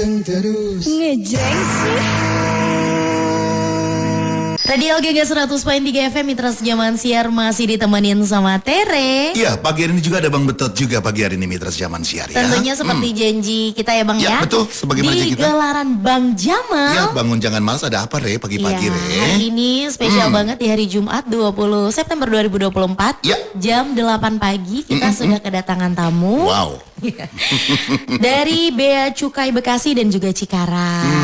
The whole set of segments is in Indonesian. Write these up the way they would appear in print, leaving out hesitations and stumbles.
ganteng terus. Ngejreng sih. Radio Gengga 100.3 FM Mitra Sejaman Siar masih ditemenin sama Tere. Iya, pagi hari ini juga ada Bang Betot juga pagi hari ini Mitra Sejaman Siar ya. Tentunya seperti janji kita ya Bang ya. Ya betul, sebagaimana janji kita. Di gelaran Bang Jamal. Ya, bangun jangan malas, ada apa Re pagi-pagi ya, Re? Hari ini spesial banget di hari Jumat 20 September 2024. Ya. Jam 8 pagi kita sudah kedatangan tamu. Wow. Dari Bea Cukai Bekasi dan juga Cikarang.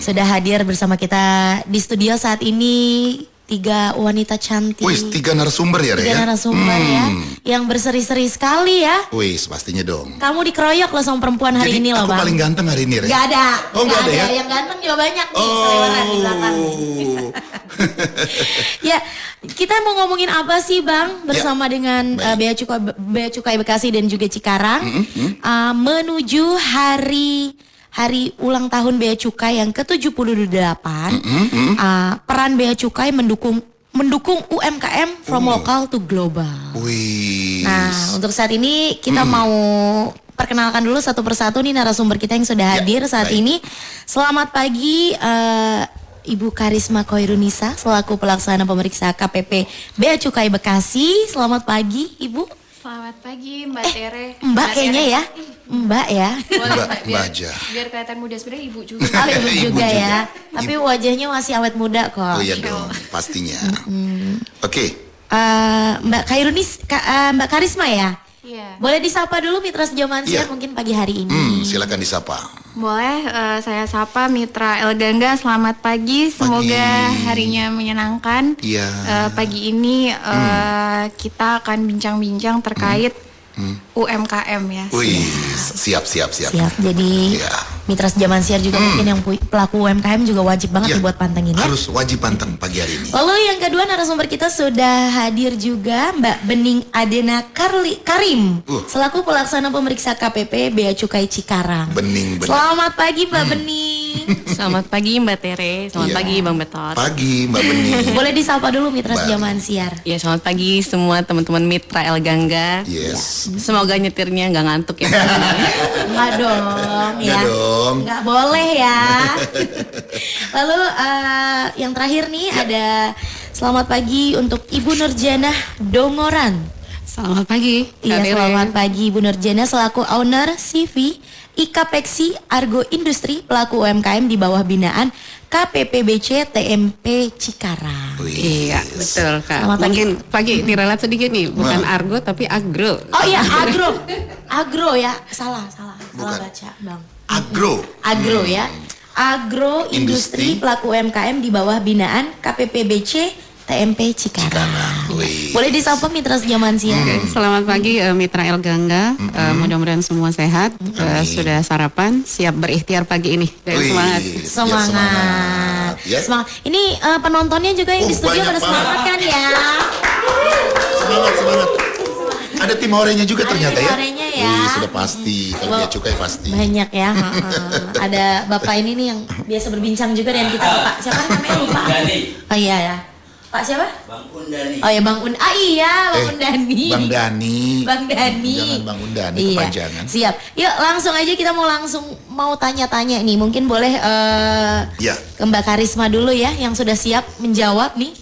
Sudah hadir bersama kita di studio saat ini 3 wanita cantik. Wih, 3 narasumber ya Re? 3 narasumber ya, yang berseri-seri sekali ya. Wih, pastinya dong. Kamu dikeroyok loh sama perempuan hari Jadi ini loh aku Bang. paling ganteng hari ini Re? Gak ada. Oh gak ada ya? Yang ganteng juga banyak nih, seleweran di belakang. Ya, kita mau ngomongin apa sih Bang bersama dengan Bea Cukai Bekasi dan juga Cikarang menuju hari ulang tahun Bea Cukai yang ke-78. Peran Bea Cukai mendukung UMKM from local to global. Wih. Nah, untuk saat ini kita mau perkenalkan dulu satu persatu nih narasumber kita yang sudah hadir saat ini. Selamat pagi Ibu Karisma Koirunisa selaku pelaksana pemeriksa KPP Bea Cukai Bekasi. Selamat pagi Ibu. Selamat pagi Mbak Tere. Mbak kayaknya ya. Mbak ya. Boleh Mbak, Mbak aja. biar kelihatan muda, sebenarnya ibu juga. Oh, ibu Ibu juga juga. ya. Tapi wajahnya masih awet muda kok. Oh iya dong, pastinya. Oke. Mbak Karisma ya. Iya. Boleh disapa dulu Mitra Sejaman Siar Iya. mungkin pagi hari ini. Silakan disapa. Boleh saya sapa Mitra El Gangga, selamat pagi. Semoga harinya menyenangkan. Iya. Pagi ini kita akan bincang-bincang terkait UMKM ya. Wih, siap. Siap. Jadi Iya. Mitra Sejaman Siar juga mungkin yang pelaku UMKM juga wajib banget Iya. dibuat pantengin ya. Harus wajib panteng pagi hari ini. Lalu yang kedua narasumber kita sudah hadir juga Mbak Bening Adena Karim selaku pelaksana pemeriksa KPP Bea Cukai Cikarang. Bening. Selamat pagi Mbak Bening. Selamat pagi Mbak Tere, selamat Iya. pagi Bang Betot. Pagi Mbak Bening. Boleh disapa dulu Mitra Mbak. Sejaman Siar. Ya selamat pagi semua teman-teman Mitra El Gangga. Yes. Semoga nyetirnya nggak ngantuk ya. Enggak dong ya. Enggak dong. Enggak boleh ya. Lalu yang terakhir nih ada selamat pagi untuk Ibu Nurjana Dongoran. Selamat pagi. Iya, Kak Tere. selamat pagi Ibu Nurjana selaku owner CV IKPEXI Argo Industri pelaku UMKM di bawah binaan KPPBC TMP Cikarang. Iya betul Kak. Selamat pagi. Mungkin pagi diralat sedikit nih, bukan argo tapi agro. Oh iya, agro ya, salah Bukan. baca Bang. Agro Ya. Agro Industri Industri. pelaku UMKM di bawah binaan KPPBC TMP Cikarang. Wih. Boleh disapa Mitra Sejaman Siar. Selamat pagi Mitra El Gangga. Mudah-mudahan semua sehat. Sudah sarapan, siap berikhtiar pagi ini. Dan Wih, semangat. biar Semangat. Ya. Semangat. Ini penontonnya juga yang di studio banyak pada semangat banget. kan ya. Semangat. Ada tim orenya juga Ada ternyata tim ya. orenya ya. Wih, sudah pasti. Kalau Bea Cukai pasti. Banyak ya. Ada Bapak ini nih yang biasa berbincang juga dengan kita. Bapak siapa namanya lupa? Oh iya ya. Pak siapa? Bang Undani. Oh ya Bang Undani. Ah iya Bang Undani. Bang Dani. Bang Dani. Jangan Bang Undani, Iya. kepanjangan. Siap. Yuk langsung aja kita mau tanya-tanya nih. Mungkin boleh Ya. ke Mbak Karisma dulu ya yang sudah siap menjawab nih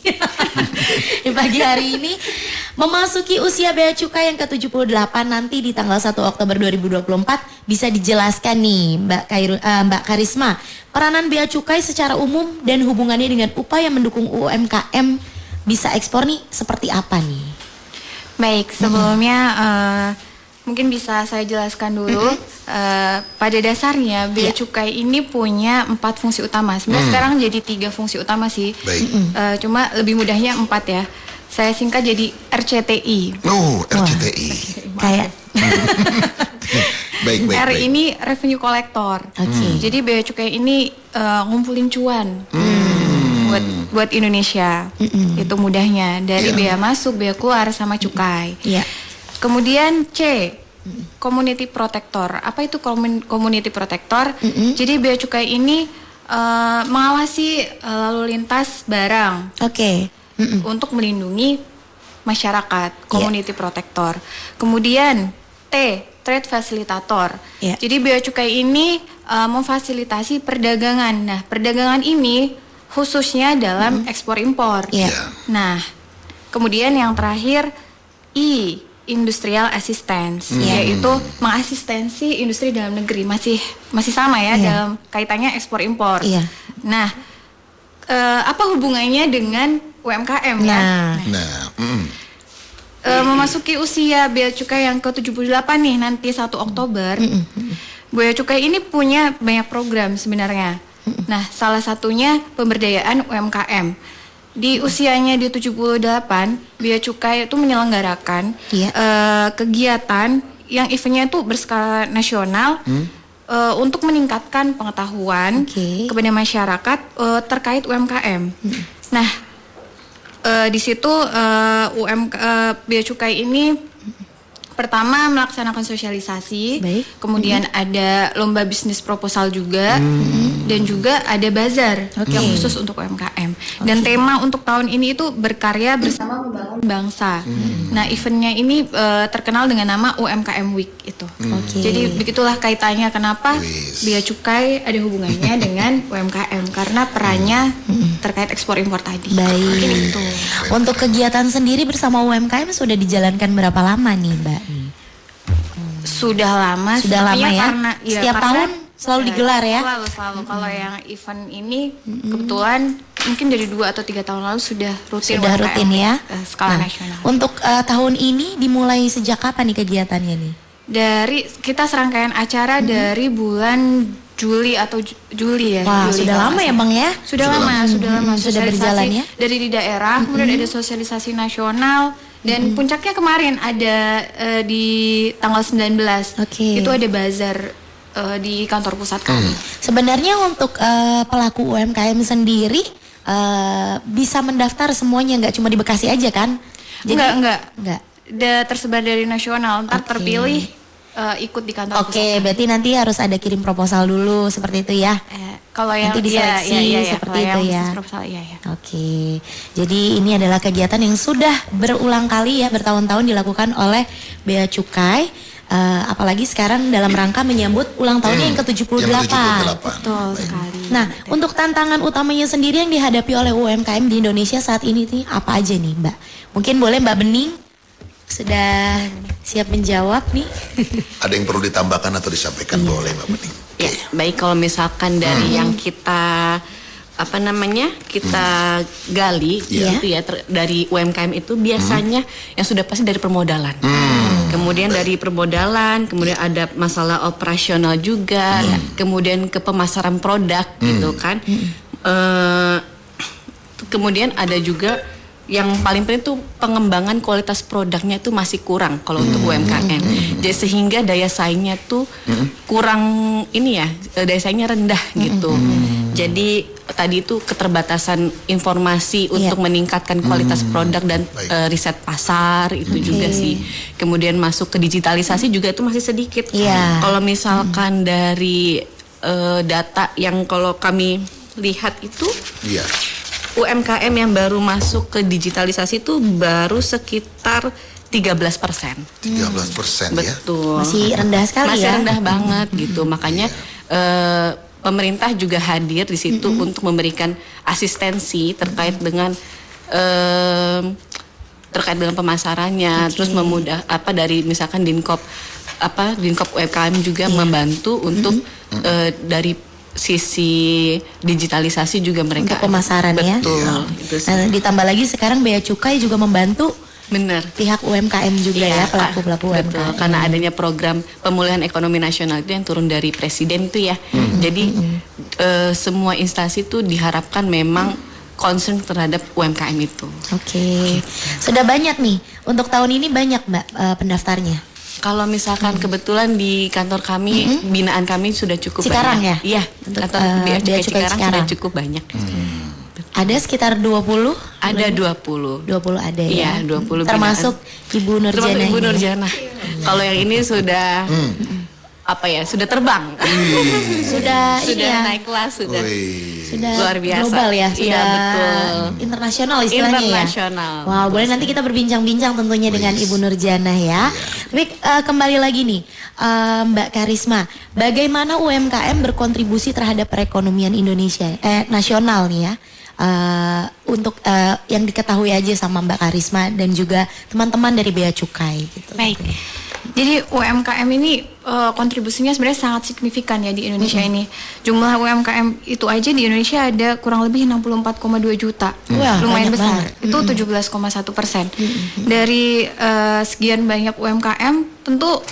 di pagi hari ini. Memasuki usia Bea Cukai yang ke-78 nanti di tanggal 1 Oktober 2024 bisa dijelaskan nih Mbak Karisma peranan Bea Cukai secara umum dan hubungannya dengan upaya mendukung UMKM bisa ekspor nih seperti apa nih? Baik, sebelumnya mungkin bisa saya jelaskan dulu. Pada dasarnya Bea Cukai ini punya 4 fungsi utama. Sebenarnya sekarang jadi 3 fungsi utama sih. Baik. Cuma lebih mudahnya 4 ya. Saya singkat jadi RCTI. Oh, RCTI. Kayak Baik. R ini revenue collector. Jadi Bea Cukai ini ngumpulin cuan buat Indonesia. Itu mudahnya dari bea masuk, bea keluar sama cukai. Iya. Kemudian C, community protector. Apa itu community protector? Jadi Bea Cukai ini mengawasi lalu lintas barang. Oke. Untuk melindungi masyarakat, community protector. Kemudian T, trade facilitator. Iya. Jadi Bea Cukai ini memfasilitasi perdagangan. Nah, perdagangan ini khususnya dalam ekspor impor. Iya. Nah, kemudian yang terakhir industrial assistance, yaitu mengasistensi industri dalam negeri, masih sama ya dalam kaitannya ekspor impor. Iya. Nah, apa hubungannya dengan UMKM ya? Memasuki usia Bea Cukai yang ke-78 nih nanti 1 Oktober. Bea Cukai ini punya banyak program sebenarnya. Nah, salah satunya pemberdayaan UMKM. Di usianya di 78, Bea Cukai itu menyelenggarakan kegiatan yang eventnya itu berskala nasional untuk meningkatkan pengetahuan kepada masyarakat terkait UMKM. Nah, di situ Bea Cukai ini pertama melaksanakan sosialisasi, kemudian ada lomba bisnis proposal juga, dan juga ada bazar yang khusus untuk UMKM. Dan tema untuk tahun ini itu berkarya bersama membangun bangsa. Nah, eventnya ini terkenal dengan nama UMKM Week itu. Jadi begitulah kaitannya kenapa Bea Cukai ada hubungannya dengan UMKM, karena perannya terkait ekspor impor tadi. Baik. Gitu. Untuk kegiatan sendiri bersama UMKM sudah dijalankan berapa lama nih, Mbak? Sudah lama ya. Karena, setiap tahun selalu digelar ya. Selalu. Kalau yang event ini kebetulan mungkin dari 2 atau 3 tahun lalu sudah rutin. Sudah rutin ya. Skala nasional. Untuk tahun ini dimulai sejak kapan nih kegiatannya nih? Dari kita serangkaian acara dari bulan Juli atau Juli ya. Wah, Juli, sudah lama ya Bang ya? Sudah lama. Sudah berjalan ya. Dari di daerah, kemudian ada sosialisasi nasional. Dan puncaknya kemarin ada di tanggal 19. Itu ada bazar di kantor pusat kami. Sebenarnya untuk pelaku UMKM sendiri bisa mendaftar semuanya, nggak cuma di Bekasi aja kan? Jadi, enggak. Tersebar dari nasional, ntar terpilih ikut di kantor pusat. Berarti nanti harus ada kirim proposal dulu seperti itu ya? Kalau yang nanti diseleksi seperti itu ya. Proposal, Jadi ini adalah kegiatan yang sudah berulang kali ya, bertahun-tahun dilakukan oleh Bea Cukai. Apalagi sekarang dalam rangka menyambut ulang tahunnya yang ke-78. Betul sekali. Nah, untuk tantangan utamanya sendiri yang dihadapi oleh UMKM di Indonesia saat ini nih apa aja nih, Mbak? Mungkin boleh Mbak Bening sudah siap menjawab nih. Ada yang perlu ditambahkan atau disampaikan? Boleh Mbak Bening. Ya, baik, kalau misalkan dari yang kita kita gali gitu ya dari UMKM itu biasanya yang sudah pasti dari permodalan. Kemudian dari permodalan, kemudian ada masalah operasional juga, kemudian ke pemasaran produk gitu kan. Kemudian ada juga yang paling penting tuh pengembangan kualitas produknya itu masih kurang kalau untuk UMKM. Jadi sehingga daya saingnya tuh kurang daya saingnya rendah gitu. Jadi tadi itu keterbatasan informasi untuk meningkatkan kualitas produk dan riset pasar itu juga sih. Kemudian masuk ke digitalisasi juga itu masih sedikit. Kalau misalkan dari data yang kalau kami lihat itu UMKM yang baru masuk ke digitalisasi itu baru sekitar 13%. 13% ya? Betul. Masih rendah sekali Masih ya? rendah banget gitu. Makanya pemerintah juga hadir di situ untuk memberikan asistensi terkait dengan pemasarannya, terus dari misalkan Dinkop UMKM juga membantu untuk dari sisi digitalisasi juga mereka untuk pemasaran ya. Betul. Nah, ditambah lagi sekarang Bea Cukai juga membantu pihak UMKM juga ya, pelaku-pelaku UMKM. Betul, karena adanya program pemulihan ekonomi nasional itu yang turun dari presiden itu ya. Jadi semua instansi itu diharapkan memang concern terhadap UMKM itu. Sudah banyak nih. Untuk tahun ini banyak Mbak pendaftarnya. Kalau misalkan kebetulan di kantor kami, binaan kami sudah cukup Cikarang banyak. Ya? Iya, kantor Bea Cukai Cikarang sudah cukup banyak. Ada sekitar 20? Ada 20. 20 ada ya? Iya, 20 termasuk binaan. Ibu Nurjana. Termasuk Ibu Nurjana. Kalau yang ini sudah apa ya, sudah terbang. Sudah ini Sudah ya. naik kelas, sudah. Wih. Sudah Luar biasa. global ya, Iya, sudah betul. internasional istilahnya Internasional. ya. Wow, boleh nanti kita berbincang-bincang tentunya dengan Ibu Nurjana ya. Tapi kembali lagi nih, Mbak Karisma, bagaimana UMKM berkontribusi terhadap perekonomian Indonesia nasional nih ya? Untuk yang diketahui aja sama Mbak Karisma dan juga teman-teman dari Bea Cukai gitu. Baik. Jadi UMKM ini kontribusinya sebenarnya sangat signifikan ya di Indonesia ini. Jumlah UMKM itu aja di Indonesia ada kurang lebih 64,2 juta. Wah, lumayan banyak besar. banget. Itu 17,1%. Dari sekian banyak UMKM tentu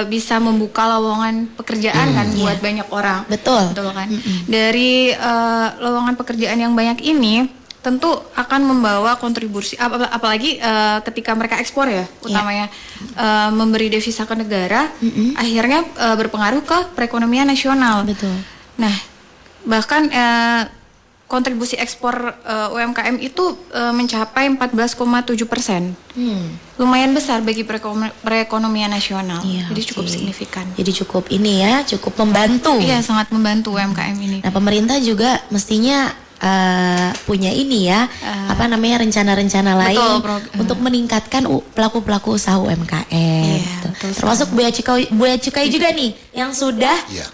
bisa membuka lowongan pekerjaan kan buat banyak orang. Betul. Betul kan? Dari lowongan pekerjaan yang banyak ini tentu akan membawa kontribusi apalagi ketika mereka ekspor ya utamanya memberi devisa ke negara akhirnya berpengaruh ke perekonomian nasional. Betul. Nah, bahkan kontribusi ekspor UMKM itu mencapai 14,7%. Lumayan besar bagi perekonomian nasional. Iya, Jadi cukup oke. signifikan. Jadi cukup ini ya, cukup membantu. Iya, sangat membantu UMKM ini. Nah, pemerintah juga mestinya punya ini ya, apa namanya, rencana-rencana lain untuk meningkatkan pelaku-pelaku usaha UMKM. Iya, gitu. betul Termasuk Bea Cukai juga nih yang sudah Iya.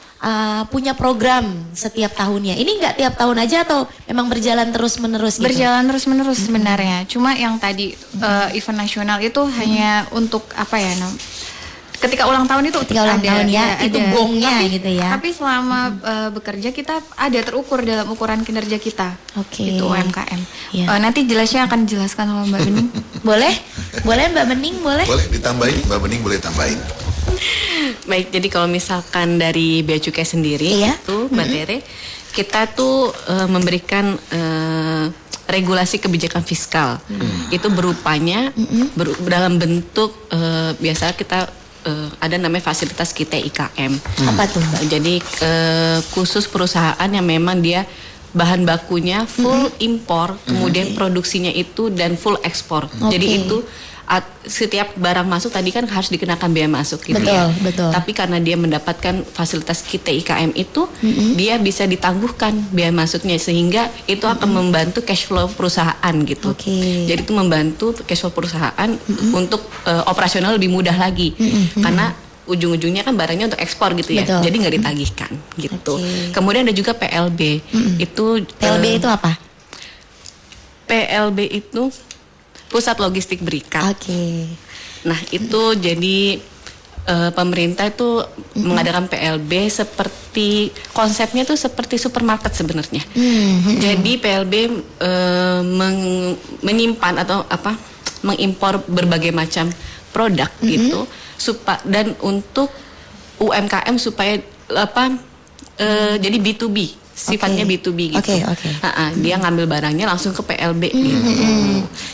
punya program setiap tahunnya. Ini nggak tiap tahun aja atau memang berjalan terus-menerus gitu? Berjalan terus-menerus sebenarnya. Cuma yang tadi event nasional itu hanya untuk apa ya? Ketika ulang tahun itu Ketika ulang tahun ya, itu gongnya tapi, gitu ya. Tapi selama bekerja kita ada terukur dalam ukuran kinerja kita. Oke. Itu UMKM. Iya. Nanti jelasnya akan dijelaskan sama Mbak Bening. Boleh? Boleh Mbak Bening, boleh? Boleh ditambahin, Mbak Bening boleh tambahin. Baik, jadi kalau misalkan dari Bea Cukai sendiri Iya. itu Mbak Tere, kita tuh memberikan regulasi kebijakan fiskal. Itu berupanya dalam bentuk biasa kita ada namanya fasilitas kita IKM. Apa tuh Mbak? Jadi khusus perusahaan yang memang dia bahan bakunya full impor, kemudian produksinya itu dan full ekspor. Jadi itu setiap barang masuk tadi kan harus dikenakan biaya masuk gitu ya. Betul. Tapi karena dia mendapatkan fasilitas kita IKM itu, dia bisa ditangguhkan biaya masuknya sehingga itu akan membantu cash flow perusahaan gitu. Oke. Jadi itu membantu cash flow perusahaan untuk operasional lebih mudah lagi. Karena ujung-ujungnya kan barangnya untuk ekspor gitu ya. Betul. Jadi nggak ditagihkan gitu. Oke. Kemudian ada juga PLB. Itu PLB itu apa? PLB itu Pusat Logistik Berikat. Oke. Nah, itu jadi pemerintah itu mengadakan PLB seperti konsepnya tuh seperti supermarket sebenarnya. Jadi PLB menyimpan atau apa? Mengimpor berbagai macam produk gitu dan untuk UMKM supaya apa? Jadi B2B. Sifatnya B2B gitu. Oke. Dia ngambil barangnya langsung ke PLB gitu.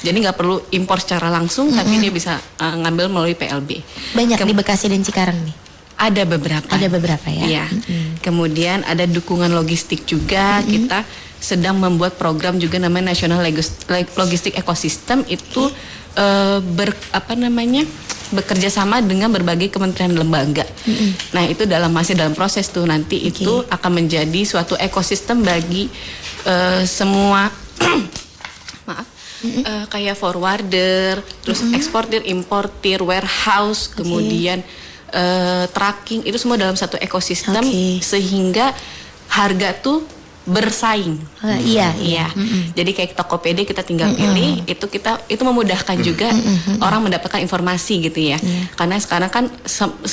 Jadi nggak perlu impor secara langsung, tapi dia bisa ngambil melalui PLB. Banyak di Bekasi dan Cikarang nih. Ada beberapa. Ada beberapa ya. Iya. Kemudian ada dukungan logistik juga. Kita sedang membuat program juga namanya National Logistik Ecosystem itu bekerja sama dengan berbagai kementerian lembaga. Nah, itu masih dalam proses tuh nanti itu akan menjadi suatu ekosistem bagi semua kayak forwarder, terus eksportir, importir, warehouse, kemudian tracking, itu semua dalam satu ekosistem sehingga harga tuh bersaing. Iya. Jadi kayak Tokopedia kita tinggal pilih, itu memudahkan juga orang mendapatkan informasi gitu ya. Karena sekarang kan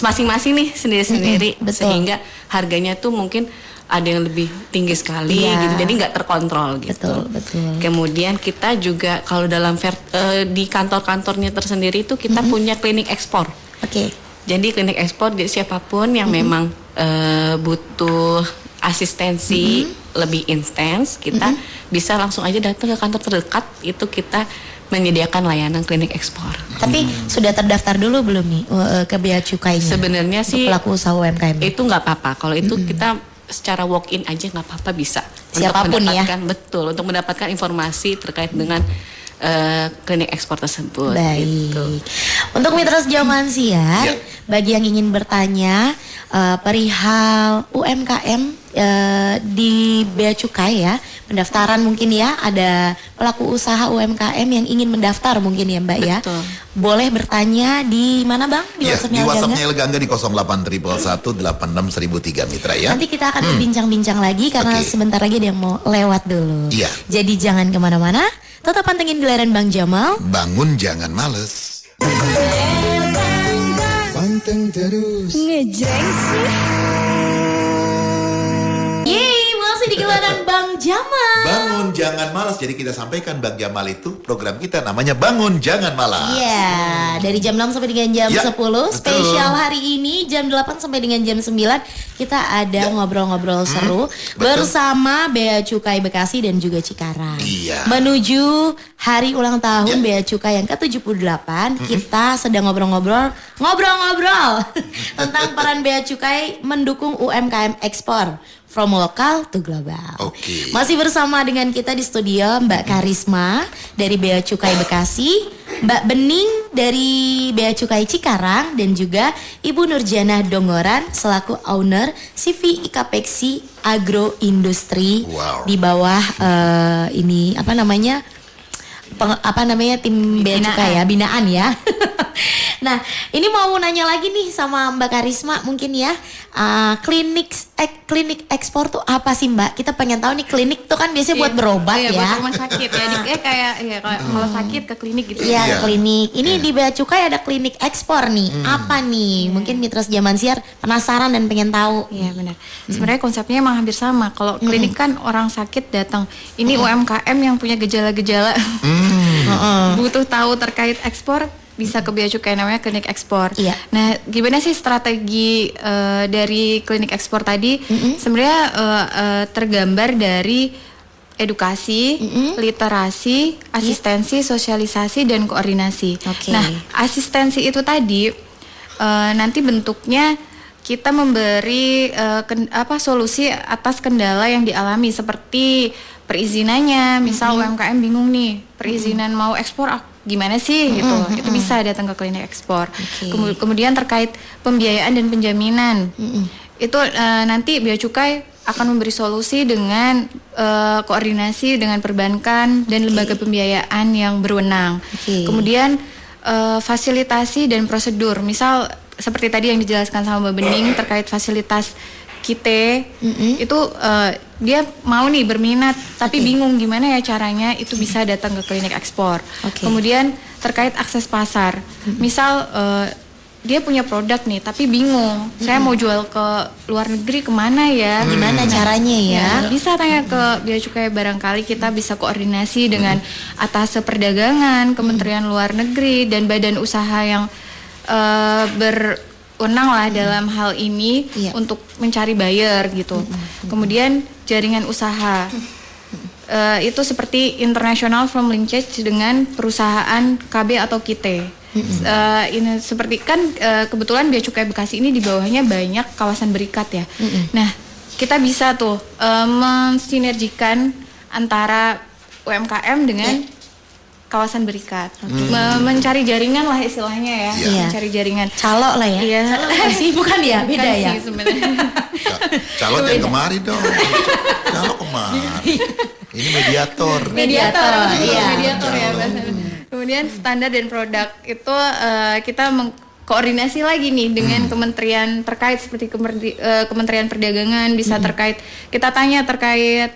masing-masing nih sendiri-sendiri, sehingga harganya tuh mungkin ada yang lebih tinggi sekali gitu. Jadi nggak terkontrol gitu. Betul. Kemudian kita juga kalau dalam di kantor-kantornya tersendiri itu kita punya klinik ekspor. Oke. Jadi klinik ekspor, jadi siapapun yang memang butuh asistensi lebih intens, kita bisa langsung aja datang ke kantor terdekat, itu kita menyediakan layanan klinik ekspor. Tapi sudah terdaftar dulu belum nih ke Bea Cukainya? Sebenarnya untuk sih pelaku usaha UMKM. itu nggak apa-apa. Kalau itu kita secara walk-in aja nggak apa-apa, bisa. Siapapun untuk ya. mendapatkan, betul, untuk mendapatkan informasi terkait dengan klinik ekspor tersebut. Baik. Gitu. Untuk mitra sejauh Siar, bagi yang ingin bertanya perihal UMKM di Bea Cukai ya, pendaftaran mungkin ya, ada pelaku usaha UMKM yang ingin mendaftar mungkin ya Mbak ya. Betul. Boleh bertanya di mana Bang? Di Ya, WhatsApp-nya di WhatsApp-nya Elgangga? Elgangga di 0811186003 Mitra ya. Nanti kita akan berbincang-bincang lagi karena Oke. sebentar lagi ada yang mau lewat dulu. Iya. Jadi jangan kemana-mana, tetap pantengin gelaran Bang Jamal. Bangun jangan males. Panteng terus. Yeay, masih di gelaran Bang Jamal. Bangun jangan malas. Jadi kita sampaikan Bang Jamal itu program kita namanya Bangun Jangan Malas. Iya, dari jam 6 sampai dengan jam Ya, 10. betul. Spesial hari ini jam 8 sampai dengan jam 9 kita ada ngobrol-ngobrol seru bersama Bea Cukai Bekasi dan juga Cikarang. Iya. Menuju hari ulang tahun Bea Cukai yang ke-78, kita sedang ngobrol-ngobrol tentang peran Bea Cukai mendukung UMKM ekspor. From lokal to global. Oke. Masih bersama dengan kita di studio Mbak Karisma dari Bea Cukai Bekasi, Mbak Bening dari Bea Cukai Cikarang, dan juga Ibu Nurjana Dongoran selaku owner CV Ikapexi Agro Industri. Wow. Di bawah ini apa namanya tim Bea Cukai ya, binaan ya. Nah, ini mau nanya lagi nih sama Mbak Karisma mungkin ya. Klinik ekspor tuh apa sih Mbak? Kita pengen tahu nih, klinik tuh kan biasanya buat berobat Iya, ya. buat rumah sakit ya. Kalau sakit ke klinik gitu. Iya, Iya. klinik. Ini di Bea Cukai ada klinik ekspor nih. Apa nih? Mungkin Mitra Zaman Siar penasaran dan pengen tahu. Iya benar. Sebenarnya konsepnya emang hampir sama. Kalau klinik kan orang sakit datang. Ini UMKM yang punya gejala-gejala. Butuh tahu terkait ekspor, bisa ke Bea Cukai, namanya klinik ekspor. Iya. Nah, gimana sih strategi dari klinik ekspor tadi? Sebenarnya tergambar dari edukasi, literasi, asistensi, sosialisasi, dan koordinasi. Oke. Nah, asistensi itu tadi nanti bentuknya kita memberi solusi atas kendala yang dialami, seperti perizinannya. Misal UMKM bingung nih, perizinan mau ekspor gimana sih gitu. Itu bisa datang ke klinik ekspor. Oke. Kemudian terkait pembiayaan dan penjaminan. Itu nanti Bea Cukai akan memberi solusi dengan koordinasi dengan perbankan dan lembaga pembiayaan yang berwenang. Oke. Kemudian fasilitasi dan prosedur. Misal seperti tadi yang dijelaskan sama Mbak Bening terkait fasilitas KITE, itu dia mau nih berminat tapi bingung gimana ya caranya, itu bisa datang ke klinik ekspor. Oke. Kemudian terkait akses pasar. Misal dia punya produk nih tapi bingung, saya mau jual ke luar negeri kemana ya? Gimana caranya ya? Bisa tanya ke Bea Cukai, barangkali kita bisa koordinasi dengan Atas Perdagangan, Kementerian Luar Negeri, dan badan usaha yang berwenang lah dalam hal ini untuk mencari buyer gitu. Kemudian jaringan usaha. Itu seperti international from linkage dengan perusahaan KB atau KITE. Ini seperti kan kebetulan Bea Cukai Bekasi ini di bawahnya banyak kawasan berikat ya. Nah, kita bisa tuh mensinergikan antara UMKM dengan kawasan berikat. Mencari jaringan lah istilahnya ya. Iya. Mencari jaringan. Calo lah ya. Iya. Calo nggak sih? Bukan ya? Beda Bukan ya? sih sebenarnya. Calon yang kemari dong. Calon kemari. Ini mediator. Mediator, iya. Mediator ya bahasanya. Kemudian standar dan produk itu kita koordinasi lagi nih dengan kementerian terkait seperti Kementerian Perdagangan, bisa terkait, kita tanya terkait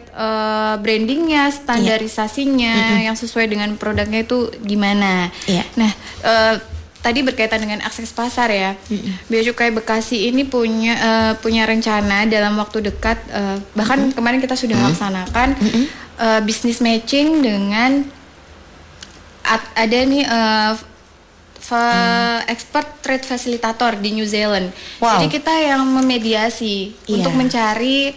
brandingnya, standarisasinya yang sesuai dengan produknya itu gimana. Iya. Nah, tadi berkaitan dengan akses pasar ya. Bea Cukai Bekasi ini punya rencana dalam waktu dekat, bahkan kemarin kita sudah laksanakan business matching dengan ada nih expert trade facilitator di New Zealand. Wow. Jadi kita yang memediasi Iya. untuk mencari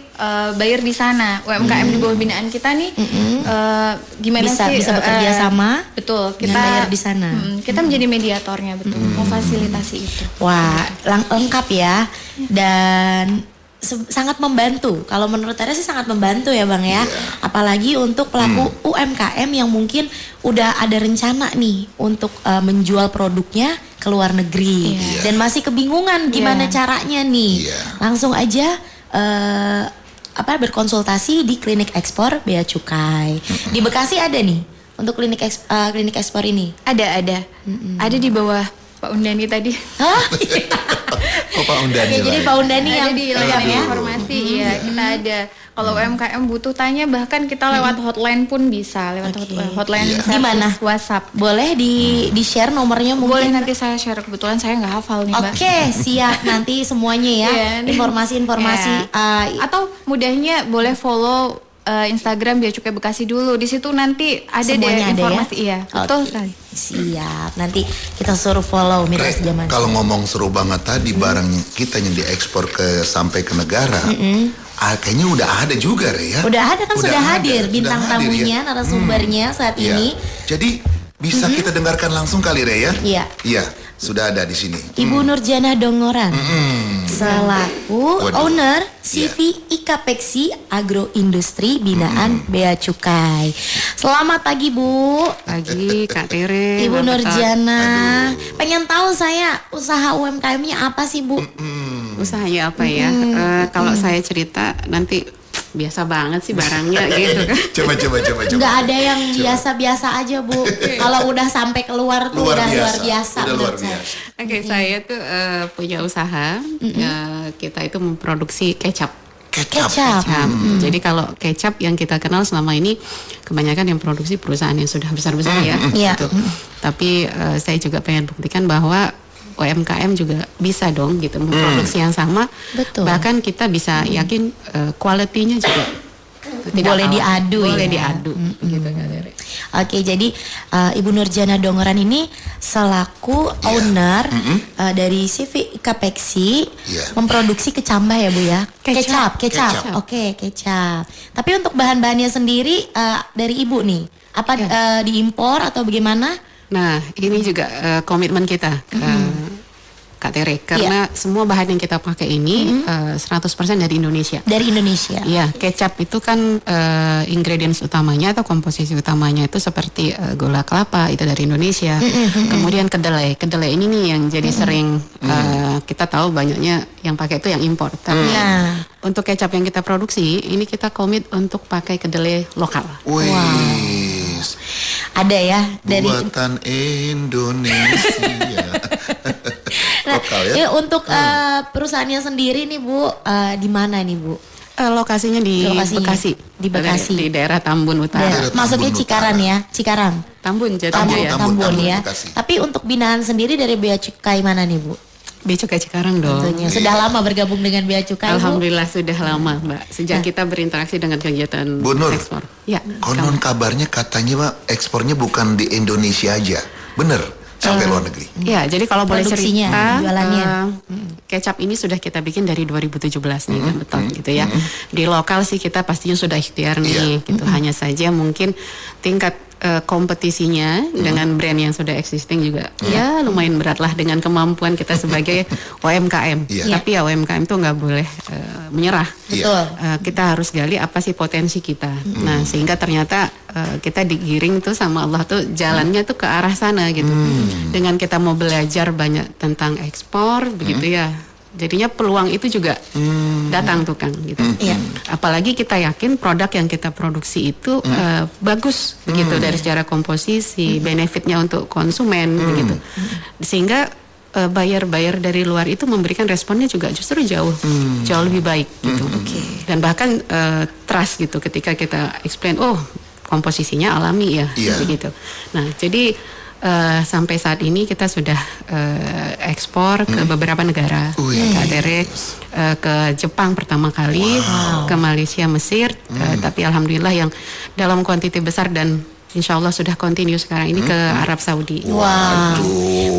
buyer di sana. UMKM di bawah binaan kita nih gimana Bisa sih bekerja sama betul, dengan buyer di sana. Kita menjadi mediatornya, betul, memfasilitasi itu. Wah, lengkap ya. Dan sangat membantu. Kalau menurut Tere sih sangat membantu ya Bang ya. Apalagi untuk pelaku UMKM yang mungkin udah ada rencana nih untuk menjual produknya ke luar negeri dan masih kebingungan gimana caranya nih. Langsung aja berkonsultasi di klinik ekspor Bea Cukai. Di Bekasi ada nih untuk klinik ekspor ini. Ada. Ada di bawah Pak Undani tadi. Hah? Oh, Pak Undani. Oke, jadi Pak Undani Ada yang di layanan informasi, kita ada. Kalau UMKM butuh tanya, bahkan kita lewat hotline pun bisa, lewat hotline Di mana? WhatsApp. boleh di share nomornya Boleh, mungkin. nanti saya share, kebetulan saya nggak hafal nih Mbak. Oke, siap nanti semuanya ya. Informasi-informasi Atau mudahnya boleh follow Instagram Bea Cukai Bekasi dulu. Di situ nanti ada deh semuanya ada informasi. ya. Iya, betul Oke, sekali. siap. Nanti kita suruh follow Mitra Sejaman. Kalau ngomong seru banget tadi barang kita yang diekspor sampai ke negara, kayaknya udah ada juga Re ya. Udah ada kan, sudah hadir sudah bintang hadir, tamunya, narasumbernya saat Iya. ini. Jadi bisa kita dengarkan langsung kali Re ya? Iya. Iya, sudah ada di sini. Ibu Nurjana Dongoran selaku Waduh. owner CV Ikapeksi Agroindustri Binaan Bea Cukai. Selamat pagi Bu. Pagi Kak Tere. Ibu Mantap. Nurjana. Pengen tahu saya usaha UMKM-nya apa sih Bu? Usahanya apa ya? Kalau saya cerita nanti biasa banget sih barangnya gitu kan. Coba. Nggak ada yang biasa-biasa aja Bu. Kalau udah sampai keluar tuh Luar udah biasa. luar biasa Udah luar menurut saya. biasa. Oke, saya tuh punya usaha. Kita itu memproduksi kecap. Kecap. Kecap. Jadi kalau kecap yang kita kenal selama ini kebanyakan yang produksi perusahaan yang sudah besar-besar ya. Iya. Gitu. Tapi saya juga pengen buktikan bahwa UMKM juga bisa dong gitu memproduksi yang sama. Betul. Bahkan kita bisa yakin quality-nya juga Boleh diadu ya. Boleh diadu gitu Kak Tere. Oke, jadi Ibu Nurjana Dongoran ini selaku owner dari CV Ikapeksi memproduksi kecambah ya Bu ya? Kecap. Kecap. Oke, kecap. Tapi untuk bahan-bahannya sendiri dari Ibu nih, apa diimpor atau bagaimana? Nah, ini juga komitmen kita, Kak Tere, karena semua bahan yang kita pakai ini 100% dari Indonesia. Dari Indonesia. Iya, kecap itu kan ingredients utamanya atau komposisi utamanya itu seperti gula kelapa itu dari Indonesia. Kemudian kedelai ini nih yang jadi sering kita tahu banyaknya yang pakai itu yang impor. Tapi untuk kecap yang kita produksi ini kita komit untuk pakai kedelai lokal. Wis. Ada ya dari Buatan Indonesia. Lokal ya. Ya, untuk perusahaannya sendiri nih Bu, di mana nih Bu? Lokasinya di Lokasinya Bekasi. di Bekasi. Di daerah Tambun Utara. Daerah- maksudnya Tambun Cikarang Utara. ya, Cikarang. Tambun Tambun, jatuhnya ya. Tambun ya. Bekasi. Tapi untuk binaan sendiri dari Bea Cukai mana nih Bu? Bea Cukai Cikarang dong. Tentunya. Sudah lama bergabung dengan Bea Cukai Bu? Alhamdulillah sudah lama Mbak. Sejak kita berinteraksi dengan kegiatan Bu Nur. ekspor. Ya. Konon kabarnya katanya Pak ekspornya bukan di Indonesia aja. Bener? Sampai luar negeri. Ya, jadi kalau boleh Produksinya, cerita, jualannya. kecap ini sudah kita bikin dari 2017 nih, kan betul gitu ya. Di lokal sih kita pastinya sudah ikhtiar nih, gitu. Hanya saja mungkin tingkat kompetisinya dengan brand yang sudah existing juga, ya lumayan berat lah dengan kemampuan kita sebagai UMKM. Iya. Tapi ya UMKM tuh nggak boleh menyerah. Betul. Kita harus gali apa sih potensi kita. Nah, sehingga ternyata kita digiring tuh sama Allah tuh jalannya tuh ke arah sana gitu. Dengan kita mau belajar banyak tentang ekspor begitu ya. Jadinya peluang itu juga datang tuh Kang gitu. Iya. Apalagi kita yakin produk yang kita produksi itu bagus begitu dari secara komposisi, benefitnya untuk konsumen begitu. Sehingga buyer dari luar itu memberikan responnya juga justru jauh lebih baik gitu. Dan bahkan trust gitu ketika kita explain, oh komposisinya alami ya, begitu. Nah jadi sampai saat ini kita sudah ekspor ke beberapa negara, Kak Tere, ke Jepang pertama kali, ke Malaysia, Mesir, tapi alhamdulillah yang dalam kuantiti besar dan insya Allah sudah continue sekarang ini ke Arab Saudi. Wah,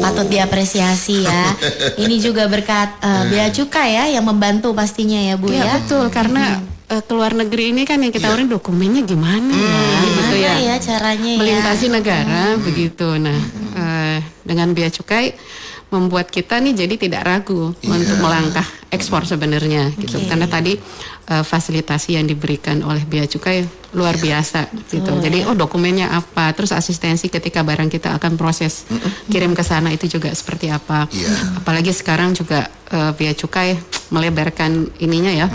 patut diapresiasi ya. Ini juga berkat Bea Cukai ya yang membantu pastinya ya Bu Ya ya. betul, karena ke luar negeri ini kan yang kita urin dokumennya gimana ya, gitu Gimana ya. ya caranya ya? Melintasi negara begitu. Nah, dengan Bea Cukai membuat kita nih jadi tidak ragu untuk melangkah ekspor sebenarnya gitu. Karena tadi fasilitasi yang diberikan oleh Bea Cukai luar biasa gitu. Jadi dokumennya apa, terus asistensi ketika barang kita akan proses kirim ke sana itu juga seperti apa. Apalagi sekarang juga Bea Cukai melebarkan ininya ya,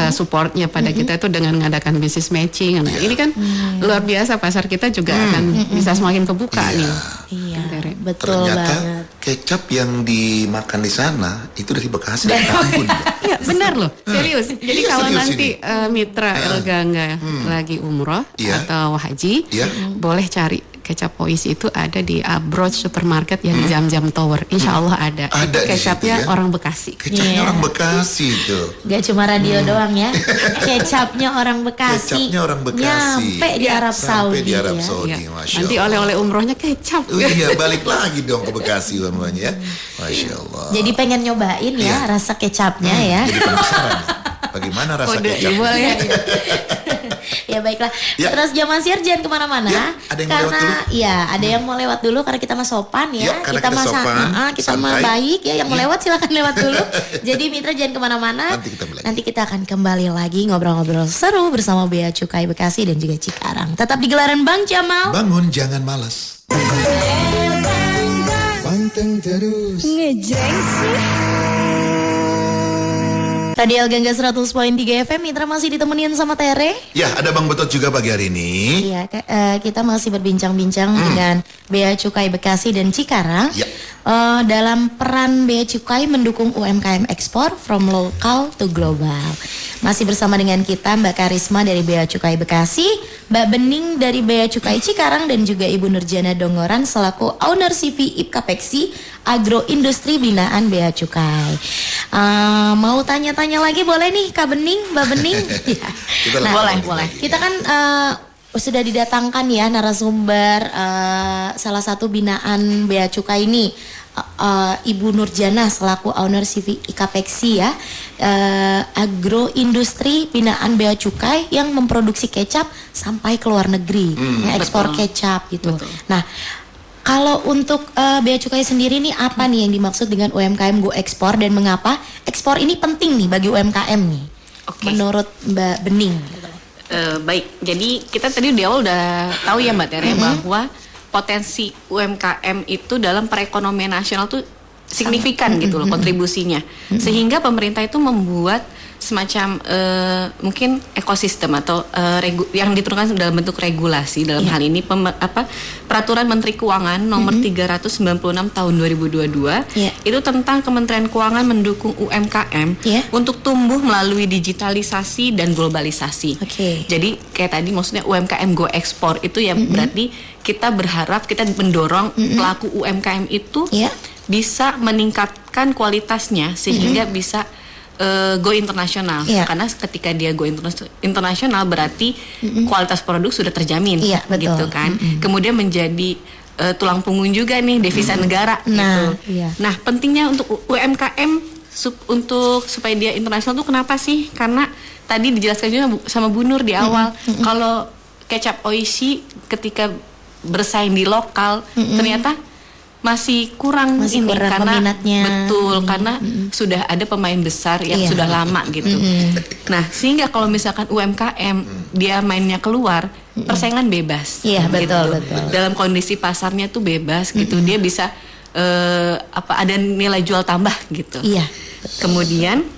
supportnya pada kita itu dengan mengadakan business matching. Nah, ini kan luar biasa, pasar kita juga akan bisa semakin kebuka nih. Iya, Tere. betul Ternyata banget. kecap yang dimakan di sana itu dari Bekasi dan Tambun. Iya benar loh, serius. Jadi kalau Serius nanti mitra Elganga lagi umroh Iya. atau haji, Iya. boleh cari kecap Oishi itu ada di Abroad Supermarket yang di Jam-Jam Tower. Insya Allah ada. Ada Itu di kecapnya situ ya. orang Bekasi. Kecapnya orang Bekasi tuh. Gak cuma radio doang ya, kecapnya orang Bekasi. Kecapnya orang Bekasi. Nyampe di Arab Sampai Saudi. di Arab ya. Saudi, Ya. Masya Nanti Allah. oleh-oleh umrohnya kecap. Oh iya, balik lagi dong ke Bekasi semuanya ya. Masya Allah. Jadi pengen nyobain ya Iya. rasa kecapnya ya. Jadi penasaran. Bagaimana rasa Kode kecap? boleh. Ya baiklah. Ya. Terus Jaman Siar jangan kemana-mana. Ya, ada yang mau karena lewat dulu? ya ada yang mau lewat dulu karena kita mah sopan ya. Ya, karena kita sopan, kita mah santai. baik ya. Yang mau lewat silakan lewat dulu. Jadi mitra jangan kemana-mana. Nanti kita balik. akan kembali lagi ngobrol-ngobrol seru bersama Bea Cukai Bekasi dan juga Cikarang. Tetap di Gelaran Bang Jamal. Bangun, jangan malas. Panteng terus. Radio El Gangga 100.3 FM, Mitra masih ditemenin sama Tere. Ya, ada Bang Betot juga pagi hari ini. Iya, kita masih berbincang-bincang dengan Bea Cukai Bekasi dan Cikarang. Ya. Dalam peran Bea Cukai mendukung UMKM ekspor from local to global. Masih bersama dengan kita Mbak Karisma dari Bea Cukai Bekasi, Mbak Bening dari Bea Cukai Cikarang, dan juga Ibu Nurjana Dongoran selaku owner CV Ipkapeksi Agroindustri Binaan Bea Cukai. Mau tanya-tanya lagi boleh nih Kak Bening, Mbak Bening? Ya. Kita Nah, boleh. Kita kan sudah didatangkan ya narasumber salah satu binaan Bea Cukai ini, Ibu Nurjana selaku owner CV Ikapeksi ya, agroindustri binaan Bea Cukai yang memproduksi kecap sampai ke luar negeri, ekspor kecap gitu. Nah, kalau untuk Bea Cukai sendiri nih apa nih yang dimaksud dengan UMKM Go Ekspor dan mengapa ekspor ini penting nih bagi UMKM nih? Oke. Menurut Mbak Bening. Baik, jadi kita tadi di awal udah tahu ya Mbak Tere bahwa potensi UMKM itu dalam perekonomian nasional tuh signifikan gitu loh kontribusinya, sehingga pemerintah itu membuat semacam mungkin ekosistem atau yang diturunkan dalam bentuk regulasi dalam hal ini peraturan Menteri Keuangan nomor 396 tahun 2022 itu tentang Kementerian Keuangan mendukung UMKM untuk tumbuh melalui digitalisasi dan globalisasi. Jadi kayak tadi maksudnya UMKM Go Ekspor itu ya berarti kita berharap kita mendorong pelaku UMKM itu bisa meningkatkan kualitasnya sehingga bisa go internasional, karena ketika dia go internasional berarti kualitas produk sudah terjamin, gitu kan. Kemudian menjadi tulang punggung juga nih devisa negara, gitu. Nah, pentingnya untuk UMKM untuk supaya dia internasional tuh kenapa sih? Karena tadi dijelaskan juga sama Bu Nur di awal, kalau kecap Oishi ketika bersaing di lokal ternyata masih kurang karena peminatnya. Betul, karena sudah ada pemain besar yang sudah lama gitu. Nah, sehingga kalau misalkan UMKM dia mainnya keluar, persaingan bebas. Iya, gitu. betul. Dalam kondisi pasarnya tuh bebas gitu. Dia bisa ada nilai jual tambah gitu. Iya. Kemudian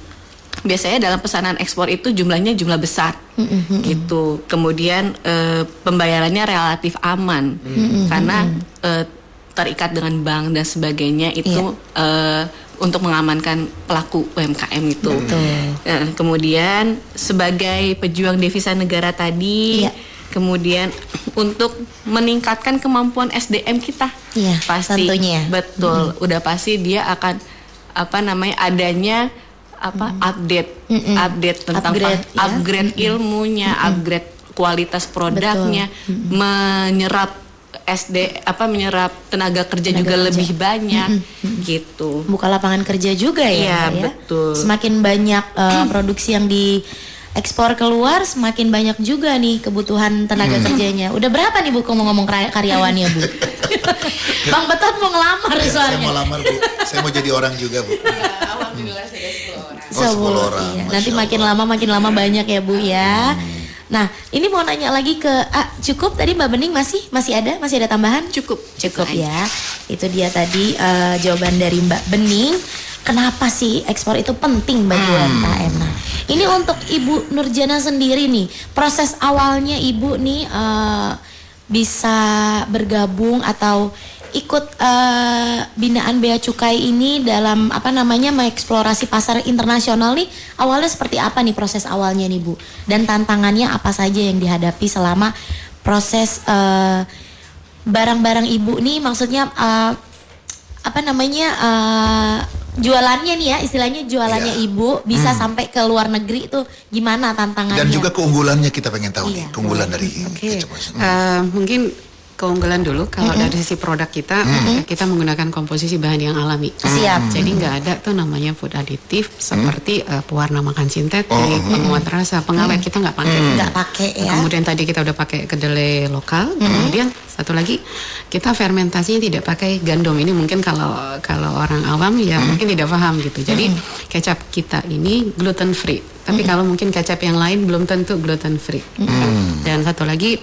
biasanya dalam pesanan ekspor itu jumlahnya jumlah besar gitu. Kemudian pembayarannya relatif aman karena terikat dengan bank dan sebagainya itu untuk mengamankan pelaku UMKM itu. Kemudian sebagai pejuang devisa negara tadi, kemudian untuk meningkatkan kemampuan SDM kita, pasti tentunya. Betul, udah pasti dia akan adanya update tentang upgrade ilmunya, upgrade kualitas produknya, menyerap menyerap tenaga kerja juga lebih banyak gitu. Buka lapangan kerja juga ya. Iya, betul. Semakin banyak produksi yang ekspor keluar semakin banyak juga nih kebutuhan tenaga kerjanya. Udah berapa nih Bu ngomong karyawannya Bu? Bang Betot mau ngelamar Saya soalnya. mau lamar Bu, saya mau jadi orang juga Bu. Alhamdulillah sudah 10 orang. 10 orang. Iya. Masya Nanti Allah. makin lama banyak ya Bu ya. Nah, ini mau nanya lagi ke cukup tadi Mbak Bening masih ada tambahan? Cukup Ya. Itu dia tadi jawaban dari Mbak Bening. Kenapa sih ekspor itu penting bagi UMKM? Nah, ini untuk Ibu Nurjana sendiri nih, proses awalnya Ibu nih bisa bergabung atau ikut binaan Bea Cukai ini dalam mengeksplorasi pasar internasional nih, awalnya seperti apa nih proses awalnya nih Bu? Dan tantangannya apa saja yang dihadapi selama proses barang-barang Ibu nih, maksudnya jualannya nih ya, istilahnya jualannya Iya. Ibu bisa sampai ke luar negeri itu gimana tantangannya? Dan juga keunggulannya kita pengen tahu nih, Iya. keunggulan dari Oke, kecap Oasis. mungkin keunggulan dulu kalau dari sisi produk kita, kita menggunakan komposisi bahan yang alami. Siap. Jadi nggak ada tuh namanya food additive seperti pewarna makan sintetik, penguat rasa, pengawet kita nggak pakai. Nggak pakai ya. Kemudian tadi kita udah pakai kedelai lokal. Kemudian satu lagi kita fermentasinya tidak pakai gandum. Ini mungkin kalau orang awam ya mungkin tidak paham gitu. Jadi kecap kita ini gluten free. Tapi kalau mungkin kecap yang lain belum tentu gluten free. Dan satu lagi